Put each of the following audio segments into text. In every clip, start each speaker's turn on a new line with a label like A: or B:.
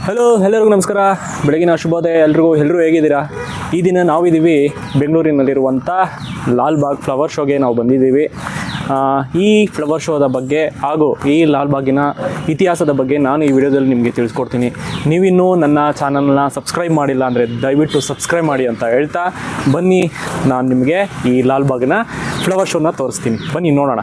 A: ಎಲ್ಲರಿಗೂ ನಮಸ್ಕಾರ. ಬೆಳಗಿನ ಶುಭೋದಯ ಎಲ್ಲರೂ ಹೇಗಿದ್ದೀರಾ? ಈ ದಿನ ನಾವಿದ್ದೀವಿ ಬೆಂಗಳೂರಿನಲ್ಲಿರುವಂಥ ಲಾಲ್ಬಾಗ್ ಫ್ಲವರ್ ಶೋಗೆ ನಾವು ಬಂದಿದ್ದೀವಿ. ಈ ಫ್ಲವರ್ ಶೋದ ಬಗ್ಗೆ ಹಾಗೂ ಈ ಲಾಲ್ಬಾಗಿನ ಇತಿಹಾಸದ ಬಗ್ಗೆ ನಾನು ಈ ವಿಡಿಯೋದಲ್ಲಿ ನಿಮಗೆ ತಿಳಿಸ್ಕೊಡ್ತೀನಿ. ನೀವಿನ್ನೂ ನನ್ನ ಚಾನಲ್ನ ಸಬ್ಸ್ಕ್ರೈಬ್ ಮಾಡಿಲ್ಲ ಅಂದರೆ ದಯವಿಟ್ಟು ಸಬ್ಸ್ಕ್ರೈಬ್ ಮಾಡಿ ಅಂತ ಹೇಳ್ತಾ ಬನ್ನಿ, ನಾನು ನಿಮಗೆ ಈ ಲಾಲ್ಬಾಗಿನ ಫ್ಲವರ್ ಶೋನ ತೋರಿಸ್ತೀನಿ. ಬನ್ನಿ ನೋಡೋಣ.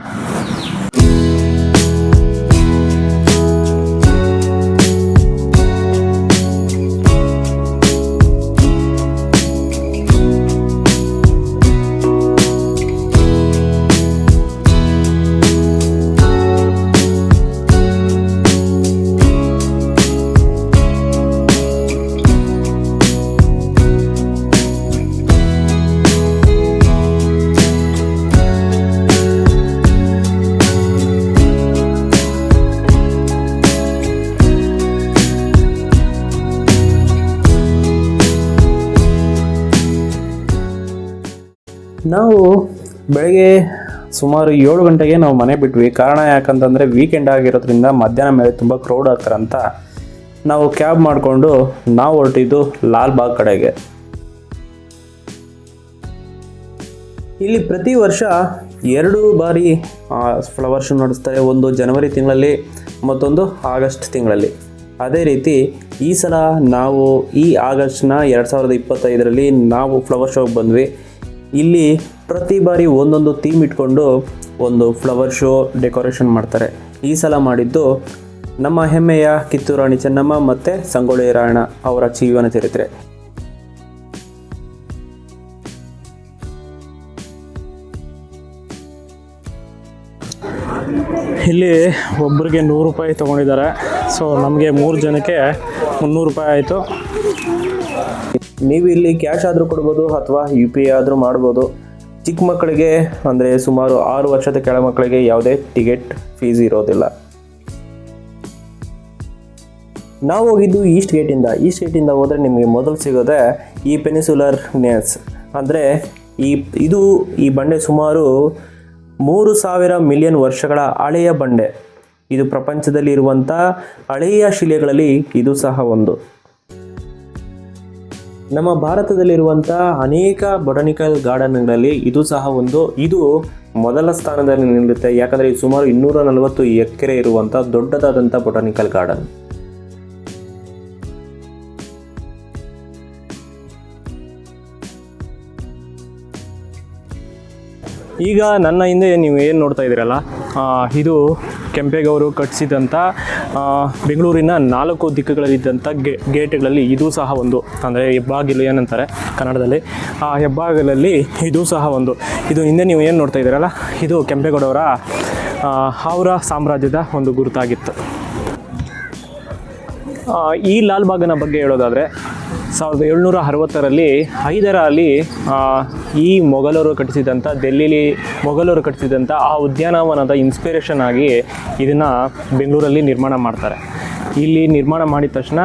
A: ನಾವು ಬೆಳಗ್ಗೆ ಸುಮಾರು 7 ಗಂಟೆಗೆ ನಾವು ಮನೆ ಬಿಟ್ವಿ. ಕಾರಣ ಯಾಕಂತಂದರೆ ವೀಕೆಂಡ್ ಆಗಿರೋದ್ರಿಂದ ಮಧ್ಯಾಹ್ನ ಮೇಲೆ ತುಂಬ ಕ್ರೌಡ್ ಆಗ್ತಾರಂತ ನಾವು ಕ್ಯಾಬ್ ಮಾಡಿಕೊಂಡು ನಾವು ಹೊರಟಿದ್ದು ಲಾಲ್ಬಾಗ್ ಕಡೆಗೆ. ಇಲ್ಲಿ ಪ್ರತಿ ವರ್ಷ 2 ಬಾರಿ ಫ್ಲವರ್ ಶೋ ನಡೆಸ್ತಾರೆ. ಒಂದು ಜನವರಿ ತಿಂಗಳಲ್ಲಿ, ಮತ್ತೊಂದು ಆಗಸ್ಟ್ ತಿಂಗಳಲ್ಲಿ. ಅದೇ ರೀತಿ ಈ ಸಲ ನಾವು ಈ ಆಗಸ್ಟ್ನ 2025ರಲ್ಲಿ ನಾವು ಫ್ಲವರ್ ಶೋಗೆ ಬಂದ್ವಿ. ಇಲ್ಲಿ ಪ್ರತಿ ಬಾರಿ ಒಂದೊಂದು ಥೀಮ್ ಇಟ್ಕೊಂಡು ಒಂದು ಫ್ಲವರ್ ಶೋ ಡೆಕೋರೇಷನ್ ಮಾಡ್ತಾರೆ. ಈ ಸಲ ಮಾಡಿದ್ದು ನಮ್ಮ ಹೆಮ್ಮೆಯ ಕಿತ್ತೂರು ರಾಣಿ ಚೆನ್ನಮ್ಮ ಮತ್ತು ಸಂಗೊಳ್ಳಿ ರಾಯಣ್ಣ ಅವರ ಜೀವನ ಚರಿತ್ರೆ. ಇಲ್ಲಿ ಒಬ್ಬರಿಗೆ 100 ರೂಪಾಯಿ ತೊಗೊಂಡಿದ್ದಾರೆ. ಸೊ ನಮಗೆ 3 ಜನಕ್ಕೆ 300 ರೂಪಾಯಿ ಆಯಿತು. ನೀವು ಇಲ್ಲಿ ಕ್ಯಾಶ್ ಆದರೂ ಕೊಡ್ಬೋದು ಅಥವಾ UPI ಆದರೂ ಮಾಡ್ಬೋದು. ಚಿಕ್ಕ ಮಕ್ಕಳಿಗೆ ಅಂದರೆ ಸುಮಾರು 6 ವರ್ಷದ ಕೆಳ ಮಕ್ಕಳಿಗೆ ಯಾವುದೇ ಟಿಕೆಟ್ ಫೀಸ್ ಇರೋದಿಲ್ಲ. ನಾವು ಹೋಗಿದ್ದು ಈಸ್ಟ್ ಗೇಟಿಂದ ಹೋದರೆ ನಿಮಗೆ ಮೊದಲು ಸಿಗೋದೆ ಈ ಪೆನಿನ್ಸುಲರ್ ನೇಲ್ಸ್. ಅಂದರೆ ಈ ಬಂಡೆ ಸುಮಾರು 3000 ಮಿಲಿಯನ್ ವರ್ಷಗಳ ಹಳೆಯ ಬಂಡೆ. ಇದು ಪ್ರಪಂಚದಲ್ಲಿ ಇರುವಂಥ ಹಳೆಯ ಶಿಲೆಗಳಲ್ಲಿ ಇದು ಸಹ ಒಂದು. ನಮ್ಮ ಭಾರತದಲ್ಲಿರುವಂಥ ಅನೇಕ ಬೊಟಾನಿಕಲ್ ಗಾರ್ಡನ್ಗಳಲ್ಲಿ ಇದು ಸಹ ಒಂದು. ಇದು ಮೊದಲ ಸ್ಥಾನದಲ್ಲಿ ನಿಲ್ಲುತ್ತೆ, ಯಾಕಂದರೆ ಇದು ಸುಮಾರು 240 ಎಕರೆ ಇರುವಂಥ ದೊಡ್ಡದಾದಂಥ ಬೊಟಾನಿಕಲ್ ಗಾರ್ಡನ್. ಈಗ ನನ್ನ ಹಿಂದೆ ನೀವು ಏನು ನೋಡ್ತಾ ಇದ್ದೀರಲ್ಲ, ಇದು ಕೆಂಪೇಗೌಡರು ಕಟ್ಟಿಸಿದಂಥ ಬೆಂಗಳೂರಿನ 4 ದಿಕ್ಕುಗಳಲ್ಲಿದ್ದಂಥ ಗೇಟ್ಗಳಲ್ಲಿ ಇದು ಸಹ ಒಂದು. ಅಂದರೆ ಹೆಬ್ಬಾಗಿಲು ಏನಂತಾರೆ ಕನ್ನಡದಲ್ಲಿ, ಆ ಹೆಬ್ಬಾಗಿಲಲ್ಲಿ ಇದು ಸಹ ಒಂದು. ಇದು ಹಿಂದೆ ನೀವು ಏನು ನೋಡ್ತಾ ಇದ್ದೀರಲ್ಲ, ಇದು ಕೆಂಪೇಗೌಡವರ ಅವರ ಸಾಮ್ರಾಜ್ಯದ ಒಂದು ಗುರುತಾಗಿತ್ತು. ಈ ಲಾಲ್ಬಾಗನ ಬಗ್ಗೆ ಹೇಳೋದಾದರೆ 1760ರಲ್ಲಿ ಹೈದರ್ ಅಲಿ ಈ ಮೊಘಲರು ಕಟ್ಟಿಸಿದಂಥ ದಿಲ್ಲಿಲಿ ಮೊಘಲರು ಕಟ್ಟಿಸಿದಂಥ ಆ ಉದ್ಯಾನವನದ ಇನ್ಸ್ಪಿರೇಷನ್ ಆಗಿ ಇದನ್ನು ಬೆಂಗಳೂರಲ್ಲಿ ನಿರ್ಮಾಣ ಮಾಡ್ತಾರೆ. ಇಲ್ಲಿ ನಿರ್ಮಾಣ ಮಾಡಿದ ತಕ್ಷಣ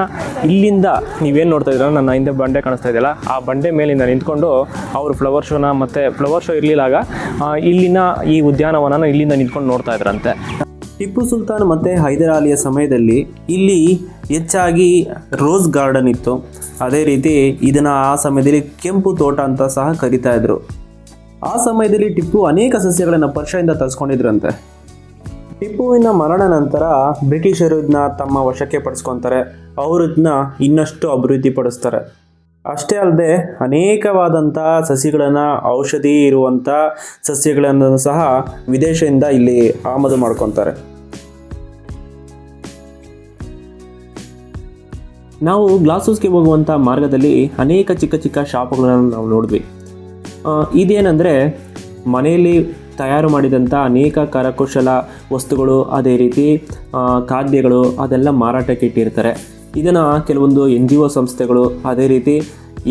A: ಇಲ್ಲಿಂದ ನೀವೇನು ನೋಡ್ತಾ ಇದ್ದೀರಲ್ಲ, ನನ್ನ ಹಿಂದೆ ಬಂಡೆ ಕಾಣಿಸ್ತಾ ಇದೆಯಲ್ಲ, ಆ ಬಂಡೆ ಮೇಲಿಂದ ನಿಂತ್ಕೊಂಡು ಅವರು ಫ್ಲವರ್ ಶೋನ ಮತ್ತು ಫ್ಲವರ್ ಶೋ ಇರಲಿಲ್ಲಾಗ ಇಲ್ಲಿನ ಈ ಉದ್ಯಾನವನನ ಇಲ್ಲಿಂದ ನಿಂತ್ಕೊಂಡು ನೋಡ್ತಾ ಇದ್ರಂತೆ. ಟಿಪ್ಪು ಸುಲ್ತಾನ್ ಮತ್ತು ಹೈದರ್ ಅಲಿಯ ಸಮಯದಲ್ಲಿ ಇಲ್ಲಿ ಹೆಚ್ಚಾಗಿ ರೋಸ್ ಗಾರ್ಡನ್ ಇತ್ತು. ಅದೇ ರೀತಿ ಇದನ್ನು ಆ ಸಮಯದಲ್ಲಿ ಕೆಂಪು ತೋಟ ಅಂತ ಸಹ ಕರೀತಾ ಇದ್ರು. ಆ ಸಮಯದಲ್ಲಿ ಟಿಪ್ಪು ಅನೇಕ ಸಸ್ಯಗಳನ್ನು ಪರ್ಷಿಯಾದಿಂದ ತರಿಸ್ಕೊಂಡಿದ್ರಂತೆ. ಟಿಪ್ಪುವಿನ ಮರಣ ನಂತರ ಬ್ರಿಟಿಷರು ಇದನ್ನ ತಮ್ಮ ವಶಕ್ಕೆ ಪಡಿಸ್ಕೊತಾರೆ. ಅವರು ಇದನ್ನ ಇನ್ನಷ್ಟು ಅಭಿವೃದ್ಧಿ ಪಡಿಸ್ತಾರೆ. ಅಷ್ಟೇ ಅಲ್ಲದೆ ಅನೇಕವಾದಂಥ ಸಸಿಗಳನ್ನು, ಔಷಧಿ ಇರುವಂಥ ಸಸ್ಯಗಳನ್ನು ಸಹ ವಿದೇಶದಿಂದ ಇಲ್ಲಿ ಆಮದು ಮಾಡ್ಕೊತಾರೆ. ನಾವು ಗ್ಲಾಸ್ ಹೌಸ್ಗೆ ಹೋಗುವಂಥ ಮಾರ್ಗದಲ್ಲಿ ಅನೇಕ ಚಿಕ್ಕ ಚಿಕ್ಕ ಶಾಪ್ಗಳನ್ನು ನಾವು ನೋಡಿದ್ವಿ. ಇದೇನೆಂದರೆ ಮನೆಯಲ್ಲಿ ತಯಾರು ಮಾಡಿದಂಥ ಅನೇಕ ಕರಕುಶಲ ವಸ್ತುಗಳು, ಅದೇ ರೀತಿ ಖಾದ್ಯಗಳು ಅದೆಲ್ಲ ಮಾರಾಟಕ್ಕೆ ಇಟ್ಟಿರ್ತಾರೆ. ಇದನ್ನು ಕೆಲವೊಂದು NGO ಸಂಸ್ಥೆಗಳು, ಅದೇ ರೀತಿ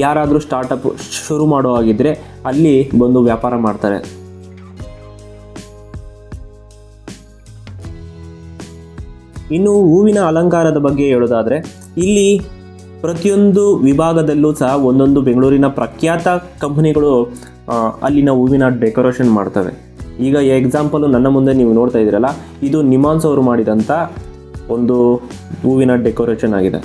A: ಯಾರಾದರೂ ಸ್ಟಾರ್ಟಪ್ ಶುರು ಮಾಡೋ ಹಾಗಿದ್ದರೆ ಅಲ್ಲಿ ಬಂದು ವ್ಯಾಪಾರ ಮಾಡ್ತಾರೆ. ಇನ್ನು ಹೂವಿನ ಅಲಂಕಾರದ ಬಗ್ಗೆ ಹೇಳೋದಾದರೆ ಇಲ್ಲಿ ಪ್ರತಿಯೊಂದು ವಿಭಾಗದಲ್ಲೂ ಸಹ ಒಂದೊಂದು ಬೆಂಗಳೂರಿನ ಪ್ರಖ್ಯಾತ ಕಂಪನಿಗಳು ಅಲ್ಲಿನ ಹೂವಿನ ಡೆಕೋರೇಷನ್ ಮಾಡ್ತವೆ. ಈಗ ಎಕ್ಸಾಂಪಲು ನನ್ನ ಮುಂದೆ ನೀವು ನೋಡ್ತಾ ಇದ್ದೀರಲ್ಲ, ಇದು ನಿಮಾನ್ಸ್ ಅವರು ಮಾಡಿದಂಥ ಒಂದು ಹೂವಿನ ಡೆಕೋರೇಷನ್ ಆಗಿದೆ.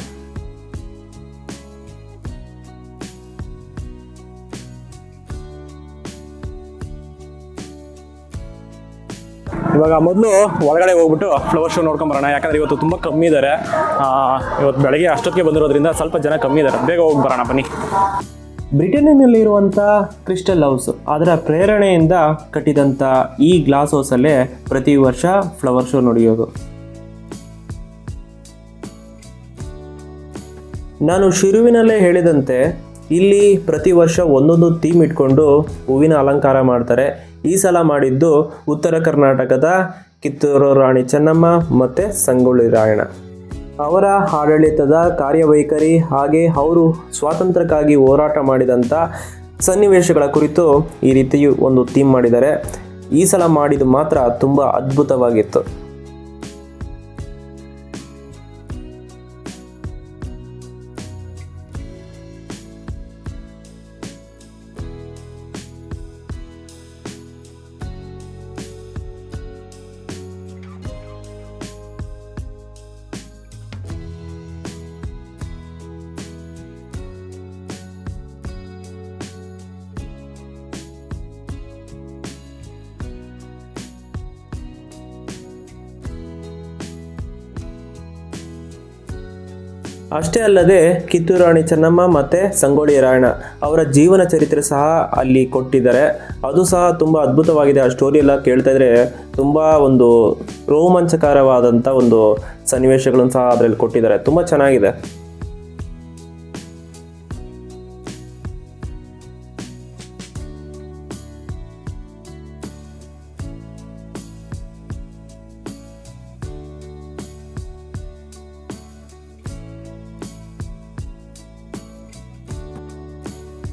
A: ಇವಾಗ ಮೊದಲು ಒಳಗಡೆ ಹೋಗ್ಬಿಟ್ಟು ಫ್ಲವರ್ ಶೋ ನೋಡ್ಕೊಂಬರೋಣ, ಯಾಕಂದರೆ ಇವತ್ತು ತುಂಬ ಕಮ್ಮಿ ಇದ್ದಾರೆ. ಇವತ್ತು ಬೆಳಗ್ಗೆ ಅಷ್ಟೊತ್ತಿಗೆ ಬಂದಿರೋದ್ರಿಂದ ಸ್ವಲ್ಪ ಜನ ಕಮ್ಮಿ ಇದ್ದಾರೆ. ಬೇಗ ಹೋಗಿ ಬರೋಣ ಬನ್ನಿ. ಬ್ರಿಟನ್ನಿನಲ್ಲಿರುವಂಥ ಕ್ರಿಸ್ಟಲ್ ಹೌಸ್ ಅದರ ಪ್ರೇರಣೆಯಿಂದ ಕಟ್ಟಿದಂಥ ಈ ಗ್ಲಾಸ್ ಹೌಸಲ್ಲೇ ಪ್ರತಿ ವರ್ಷ ಫ್ಲವರ್ ಶೋ ನಡೆಯೋದು. ನಾನು ಶುರುವಿನಲ್ಲೇ ಹೇಳಿದಂತೆ ಇಲ್ಲಿ ಪ್ರತಿ ವರ್ಷ ಒಂದೊಂದು ಥೀಮ್ ಇಟ್ಕೊಂಡು ಹೂವಿನ ಅಲಂಕಾರ ಮಾಡ್ತಾರೆ. ಈ ಸಲ ಮಾಡಿದ್ದು ಉತ್ತರ ಕರ್ನಾಟಕದ ಕಿತ್ತೂರು ರಾಣಿ ಚೆನ್ನಮ್ಮ ಮತ್ತು ಸಂಗೊಳ್ಳಿ ರಾಯಣ್ಣ ಅವರ ಆಡಳಿತದ ಕಾರ್ಯವೈಖರಿ, ಹಾಗೆ ಅವರು ಸ್ವಾತಂತ್ರ್ಯಕ್ಕಾಗಿ ಹೋರಾಟ ಮಾಡಿದಂಥ ಸನ್ನಿವೇಶಗಳ ಕುರಿತು ಈ ರೀತಿ ಒಂದು ಥೀಮ್ ಮಾಡಿದ್ದಾರೆ. ಈ ಸಲ ಮಾಡಿದ್ದು ಮಾತ್ರ ತುಂಬ ಅದ್ಭುತವಾಗಿತ್ತು. ಅಷ್ಟೇ ಅಲ್ಲದೆ ಕಿತ್ತೂರು ರಾಣಿ ಚೆನ್ನಮ್ಮ ಮತ್ತು ಸಂಗೊಳ್ಳಿ ರಾಯಣ್ಣ ಅವರ ಜೀವನ ಚರಿತ್ರೆ ಸಹ ಅಲ್ಲಿ ಕೊಟ್ಟಿದ್ದಾರೆ. ಅದು ಸಹ ತುಂಬ ಅದ್ಭುತವಾಗಿದೆ. ಆ ಸ್ಟೋರಿ ಎಲ್ಲ ಕೇಳ್ತಾ ಇದ್ರೆ ತುಂಬ ಒಂದು ರೋಮಾಂಚಕರವಾದಂಥ ಒಂದು ಸನ್ನಿವೇಶಗಳನ್ನು ಸಹ ಅದರಲ್ಲಿ ಕೊಟ್ಟಿದ್ದಾರೆ. ತುಂಬ ಚೆನ್ನಾಗಿದೆ.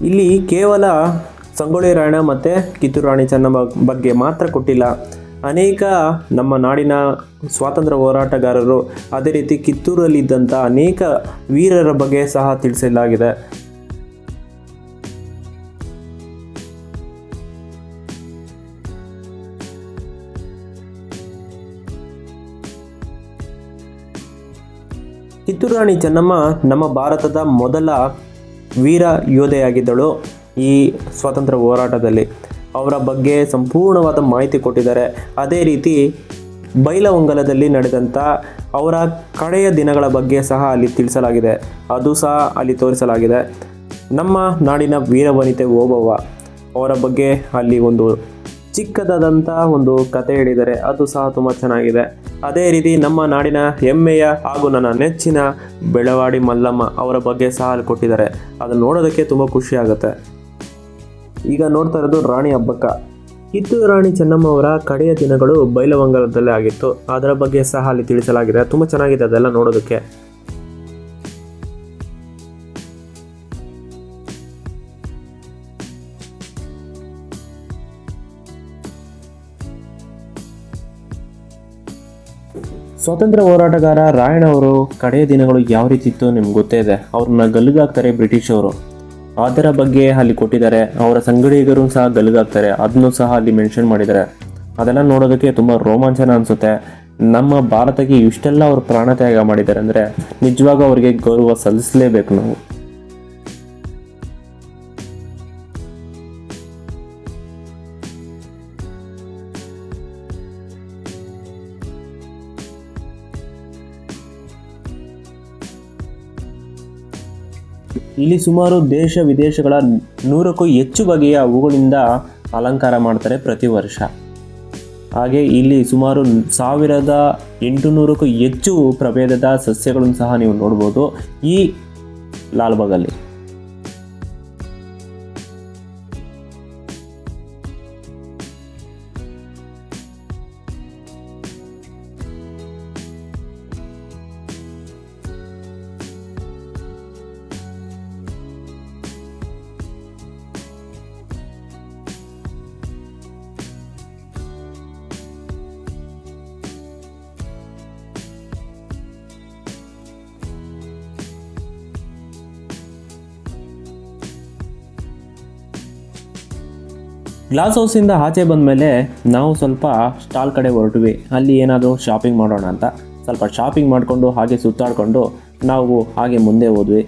A: ಇಲ್ಲಿ ಕೇವಲ ಸಂಗೊಳ್ಳಿ ರಾಯಣ್ಣ ಮತ್ತು ಕಿತ್ತೂರು ರಾಣಿ ಚೆನ್ನಮ್ಮ ಬಗ್ಗೆ ಮಾತ್ರ ಕೊಟ್ಟಿಲ್ಲ, ಅನೇಕ ನಮ್ಮ ನಾಡಿನ ಸ್ವಾತಂತ್ರ್ಯ ಹೋರಾಟಗಾರರು, ಅದೇ ರೀತಿ ಕಿತ್ತೂರಲ್ಲಿದ್ದಂಥ ಅನೇಕ ವೀರರ ಬಗ್ಗೆ ಸಹ ತಿಳಿಸಲಾಗಿದೆ. ಕಿತ್ತೂರು ರಾಣಿ ಚೆನ್ನಮ್ಮ ನಮ್ಮ ಭಾರತದ ಮೊದಲ ವೀರ ಯೋಧೆಯಾಗಿದ್ದಳು. ಈ ಸ್ವಾತಂತ್ರ್ಯ ಹೋರಾಟದಲ್ಲಿ ಅವರ ಬಗ್ಗೆ ಸಂಪೂರ್ಣವಾದ ಮಾಹಿತಿ ಕೊಟ್ಟಿದ್ದಾರೆ. ಅದೇ ರೀತಿ ಬೈಲಹೊಂಗಲದಲ್ಲಿ ನಡೆದಂಥ ಅವರ ಕಡೆಯ ದಿನಗಳ ಬಗ್ಗೆ ಸಹ ಅಲ್ಲಿ ತಿಳಿಸಲಾಗಿದೆ. ಅದು ಸಹ ಅಲ್ಲಿ ತೋರಿಸಲಾಗಿದೆ. ನಮ್ಮ ನಾಡಿನ ವೀರವನಿತೆ ಓಬವ್ವ ಅವರ ಬಗ್ಗೆ ಅಲ್ಲಿ ಒಂದು ಚಿಕ್ಕದಾದಂಥ ಒಂದು ಕತೆ ಹೇಳಿದ್ದಾರೆ. ಅದು ಸಹ ತುಂಬ ಚೆನ್ನಾಗಿದೆ. ಅದೇ ರೀತಿ ನಮ್ಮ ನಾಡಿನ ಹೆಮ್ಮೆಯ ಹಾಗೂ ನನ್ನ ನೆಚ್ಚಿನ ಬೆಳವಾಡಿ ಮಲ್ಲಮ್ಮ ಅವರ ಬಗ್ಗೆ ಸಹ ಅಲ್ಲಿ ಕೊಟ್ಟಿದ್ದಾರೆ. ಅದನ್ನು ನೋಡೋದಕ್ಕೆ ತುಂಬ ಖುಷಿ ಆಗುತ್ತೆ. ಈಗ ನೋಡ್ತಾ ಇರೋದು ರಾಣಿ ಹಬ್ಬಕ್ಕ. ಕಿತ್ತೂರು ರಾಣಿ ಚೆನ್ನಮ್ಮ ಅವರ ಕಡೆಯ ದಿನಗಳು ಬೈಲಹೊಂಗಲದಲ್ಲೇ ಆಗಿತ್ತು. ಅದರ ಬಗ್ಗೆ ಸಹ ಅಲ್ಲಿ ತಿಳಿಸಲಾಗಿದೆ. ತುಂಬ ಚೆನ್ನಾಗಿದೆ ಅದೆಲ್ಲ ನೋಡೋದಕ್ಕೆ. ಸ್ವಾತಂತ್ರ್ಯ ಹೋರಾಟಗಾರ ರಾಯಣ್ಣ ಅವರು ಕಡೆಯ ದಿನಗಳು ಯಾವ ರೀತಿ ಇತ್ತು ನಿಮ್ಗೆ ಗೊತ್ತೇ ಇದೆ. ಅವ್ರನ್ನ ಗಲ್ಲಿಗಾಗ್ತಾರೆ ಬ್ರಿಟಿಷವರು, ಅದರ ಬಗ್ಗೆ ಅಲ್ಲಿ ಕೊಟ್ಟಿದ್ದಾರೆ. ಅವರ ಸಂಗಡಿಗರು ಸಹ ಗಲ್ಲಿಗಾಗ್ತಾರೆ, ಅದನ್ನು ಸಹ ಅಲ್ಲಿ ಮೆನ್ಷನ್ ಮಾಡಿದ್ದಾರೆ. ಅದೆಲ್ಲ ನೋಡೋದಕ್ಕೆ ತುಂಬ ರೋಮಾಂಚನ ಅನಿಸುತ್ತೆ. ನಮ್ಮ ಭಾರತಕ್ಕೆ ಇಷ್ಟೆಲ್ಲ ಅವರು ಪ್ರಾಣತ್ಯಾಗ ಮಾಡಿದ್ದಾರೆ ಅಂದರೆ ನಿಜವಾಗ ಅವರಿಗೆ ಗೌರವ ಸಲ್ಲಿಸಲೇಬೇಕು ನಾವು. ಇಲ್ಲಿ ಸುಮಾರು ದೇಶ ವಿದೇಶಗಳ 100ಕ್ಕೂ ಹೆಚ್ಚು ಬಗೆಯ ಹೂಗಳಿಂದ ಅಲಂಕಾರ ಮಾಡ್ತಾರೆ ಪ್ರತಿ ವರ್ಷ. ಹಾಗೆ ಇಲ್ಲಿ ಸುಮಾರು 1800ಕ್ಕೂ ಹೆಚ್ಚು ಪ್ರಭೇದದ ಸಸ್ಯಗಳನ್ನು ಸಹ ನೀವು ನೋಡ್ಬೋದು ಈ ಲಾಲ್ಬಾಗಲ್ಲಿ. ಗ್ಲಾಸ್ ಹೌಸಿಂದ ಆಚೆ ಬಂದ ಮೇಲೆ ನಾವು ಸ್ವಲ್ಪ ಸ್ಟಾಲ್ ಕಡೆ ಹೊರಟ್ವಿ. ಅಲ್ಲಿ ಏನಾದರೂ ಶಾಪಿಂಗ್ ಮಾಡೋಣ ಅಂತ ಸ್ವಲ್ಪ ಶಾಪಿಂಗ್ ಮಾಡಿಕೊಂಡು ಹಾಗೆ ಸುತ್ತಾಡಿಕೊಂಡು ನಾವು ಹಾಗೆ ಮುಂದೆ ಹೋದ್ವಿ.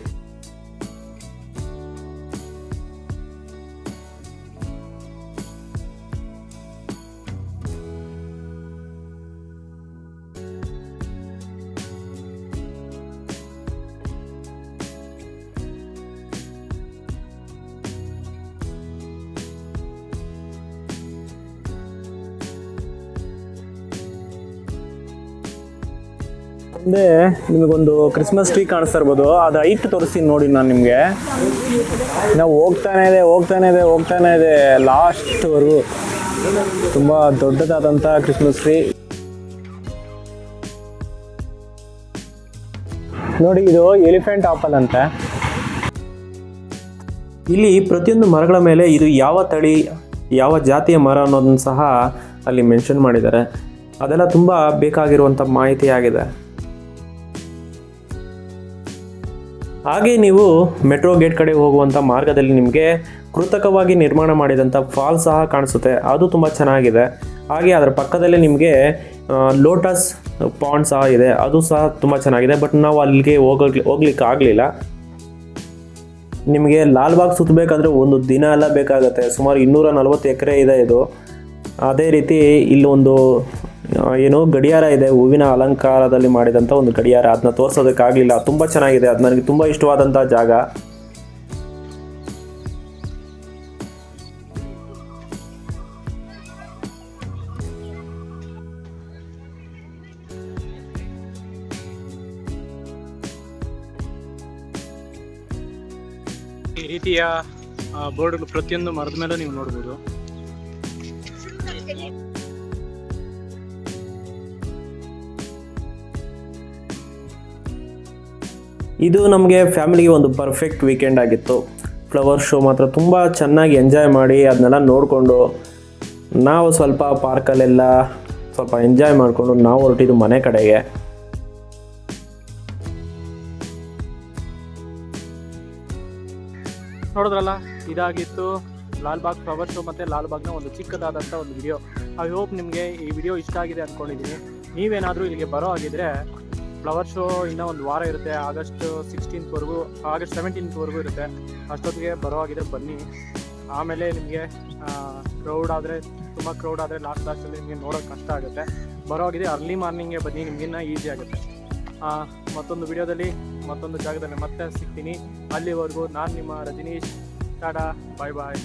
A: ಮುಂದೆ ನಿಮಗೊಂದು ಕ್ರಿಸ್ಮಸ್ ಟ್ರೀ ಕಾಣಿಸ್ತಾ ಇರ್ಬೋದು, ಅದು ಹೈಟ್ ತೋರಿಸ್ತೀನಿ ನೋಡಿ ನಾನು ನಿಮಗೆ. ನಾವು ಹೋಗ್ತಾನೆ ಇದೆ ಲಾಸ್ಟ್ವರೆಗೂ. ತುಂಬ ದೊಡ್ಡದಾದಂಥ ಕ್ರಿಸ್ಮಸ್ ಟ್ರೀ ನೋಡಿ. ಇದು ಎಲಿಫೆಂಟ್ ಆಪಲ್ ಅಂತ. ಇಲ್ಲಿ ಪ್ರತಿಯೊಂದು ಮರಗಳ ಮೇಲೆ ಇದು ಯಾವ ತಳಿ, ಯಾವ ಜಾತಿಯ ಮರ ಅನ್ನೋದನ್ನು ಸಹ ಅಲ್ಲಿ ಮೆನ್ಷನ್ ಮಾಡಿದ್ದಾರೆ. ಅದೆಲ್ಲ ತುಂಬ ಬೇಕಾಗಿರುವಂಥ ಮಾಹಿತಿ ಆಗಿದೆ. ಹಾಗೆ ನೀವು ಮೆಟ್ರೋ ಗೇಟ್ ಕಡೆ ಹೋಗುವಂಥ ಮಾರ್ಗದಲ್ಲಿ ನಿಮಗೆ ಕೃತಕವಾಗಿ ನಿರ್ಮಾಣ ಮಾಡಿದಂಥ ಫಾಲ್ ಸಹ ಕಾಣಿಸುತ್ತೆ, ಅದು ತುಂಬ ಚೆನ್ನಾಗಿದೆ. ಹಾಗೆ ಅದರ ಪಕ್ಕದಲ್ಲೇ ನಿಮಗೆ ಲೋಟಸ್ ಪಾಂಡ್ ಸಹ ಇದೆ, ಅದು ಸಹ ತುಂಬ ಚೆನ್ನಾಗಿದೆ. ಬಟ್ ನಾವು ಅಲ್ಲಿಗೆ ಹೋಗ್ಲಿಕ್ಕೆ ಆಗಲಿಲ್ಲ. ನಿಮಗೆ ಲಾಲ್ಬಾಗ್ ಸುತ್ತಬೇಕಾದ್ರೆ ಒಂದು ದಿನ ಎಲ್ಲ ಬೇಕಾಗುತ್ತೆ. ಸುಮಾರು 240 ಎಕರೆ ಇದೆ ಇದು. ಅದೇ ರೀತಿ ಇಲ್ಲೊಂದು ಗಡಿಯಾರ ಇದೆ, ಹೂವಿನ ಅಲಂಕಾರದಲ್ಲಿ ಮಾಡಿದಂಥ ಒಂದು ಗಡಿಯಾರ. ಅದನ್ನ ತೋರಿಸೋದಕ್ಕಾಗಲಿಲ್ಲ, ತುಂಬ ಚೆನ್ನಾಗಿದೆ. ಅದು ನನಗೆ ತುಂಬ ಇಷ್ಟವಾದಂಥ ಜಾಗ.
B: ಈ ರೀತಿಯ ಬೋರ್ಡ್ಗಳು ಪ್ರತಿಯೊಂದು ಮರದ ಮೇಲೂ ನೀವು ನೋಡ್ಬೋದು.
A: ಇದು ನಮಗೆ ಫ್ಯಾಮಿಲಿಗೆ ಒಂದು ಪರ್ಫೆಕ್ಟ್ ವೀಕೆಂಡ್ ಆಗಿತ್ತು. ಫ್ಲವರ್ ಶೋ ಮಾತ್ರ ತುಂಬ ಚೆನ್ನಾಗಿ ಎಂಜಾಯ್ ಮಾಡಿ ಅದನ್ನೆಲ್ಲ ನೋಡಿಕೊಂಡು ನಾವು ಸ್ವಲ್ಪ ಪಾರ್ಕಲ್ಲೆಲ್ಲ ಸ್ವಲ್ಪ ಎಂಜಾಯ್ ಮಾಡಿಕೊಂಡು ನಾವು ಹೊರಟಿದ್ದು ಮನೆ ಕಡೆಗೆ.
B: ನೋಡಿದ್ರಲ್ಲ, ಇದಾಗಿತ್ತು ಲಾಲ್ಬಾಗ್ ಫ್ಲವರ್ ಶೋ ಮತ್ತು ಲಾಲ್ಬಾಗ್ನ ಒಂದು ಚಿಕ್ಕದಾದಂಥ ಒಂದು ವಿಡಿಯೋ. ಐ ಹೋಪ್ ನಿಮಗೆ ಈ ವಿಡಿಯೋ ಇಷ್ಟ ಆಗಿದೆ ಅಂದ್ಕೊಂಡಿದ್ದೀನಿ. ನೀವೇನಾದರೂ ಇಲ್ಲಿಗೆ ಬರೋ ಆಗಿದ್ದರೆ, ಫ್ಲವರ್ ಶೋ ಇನ್ನೂ ಒಂದು ವಾರ ಇರುತ್ತೆ, ಆಗಸ್ಟ್ 17th ಇರುತ್ತೆ. ಅಷ್ಟೊತ್ತಿಗೆ ಬರೋ ಆಗಿದ್ರೆ ಬನ್ನಿ. ಆಮೇಲೆ ನಿಮಗೆ ತುಂಬ ಕ್ರೌಡ್ ಆದರೆ ಲಾಸ್ಟಲ್ಲಿ ನಿಮಗೆ ನೋಡೋಕ್ಕೆ ಕಷ್ಟ ಆಗುತ್ತೆ. ಬರೋ ಆಗಿದೆ ಅರ್ಲಿ ಮಾರ್ನಿಂಗೇ ಬನ್ನಿ, ನಿಮಗಿನ್ನ ಈಸಿ ಆಗುತ್ತೆ. ಮತ್ತೊಂದು ವಿಡಿಯೋದಲ್ಲಿ ಮತ್ತೊಂದು ಜಾಗದಲ್ಲಿ ಮತ್ತೆ ಸಿಗ್ತೀನಿ. ಅಲ್ಲಿವರೆಗೂ ನಾನು ನಿಮ್ಮ ರಜನೀಶ್. ಟಾಟಾ, ಬಾಯ್ ಬಾಯ್.